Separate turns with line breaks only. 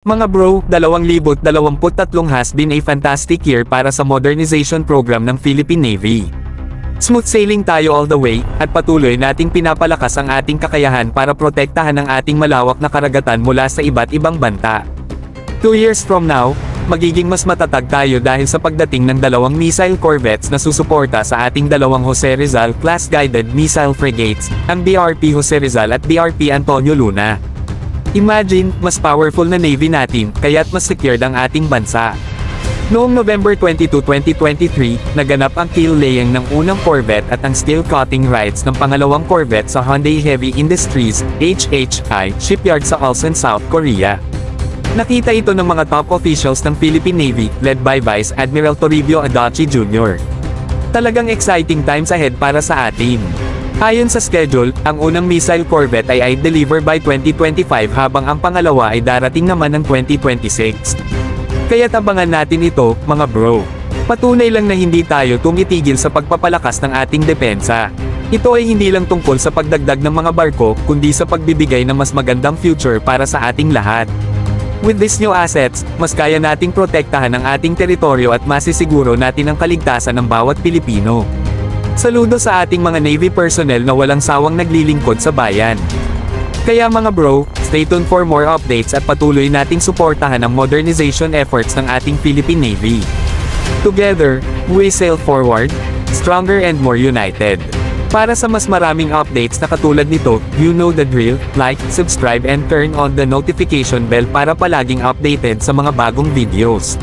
Mga bro, 2023 has been a fantastic year para sa modernization program ng Philippine Navy. Smooth sailing tayo all the way, at patuloy nating pinapalakas ang ating kakayahan para protektahan ang ating malawak na karagatan mula sa iba't ibang banta. 2 years from now, magiging mas matatag tayo dahil sa pagdating ng 2 missile corvettes na susuporta sa ating 2 Jose Rizal class guided missile frigates, ang BRP Jose Rizal at BRP Antonio Luna. Imagine, mas powerful na Navy natin, kaya't mas secured ang ating bansa. Noong November 22, 2023, naganap ang keel laying ng unang corvette at ang steel coating rights ng pangalawang corvette sa Hyundai Heavy Industries, HHI, shipyard sa Ulsan, South Korea. Nakita ito ng mga top officials ng Philippine Navy, led by Vice Admiral Toribio Adachi Jr. Talagang exciting times ahead para sa atin. Ayon sa schedule, ang unang missile corvette ay deliver by 2025 habang ang pangalawa ay darating naman ng 2026. Kaya't abangan natin ito, mga bro. Patunay lang na hindi tayo tumitigil sa pagpapalakas ng ating depensa. Ito ay hindi lang tungkol sa pagdagdag ng mga barko, kundi sa pagbibigay ng mas magandang future para sa ating lahat. With these new assets, mas kaya nating protektahan ang ating teritoryo at masisiguro natin ang kaligtasan ng bawat Pilipino. Saludo sa ating mga Navy personnel na walang sawang naglilingkod sa bayan. Kaya mga bro, stay tuned for more updates at patuloy nating suportahan ang modernization efforts ng ating Philippine Navy. Together, we sail forward, stronger and more united. Para sa mas maraming updates na katulad nito, you know the drill, like, subscribe and turn on the notification bell para palaging updated sa mga bagong videos.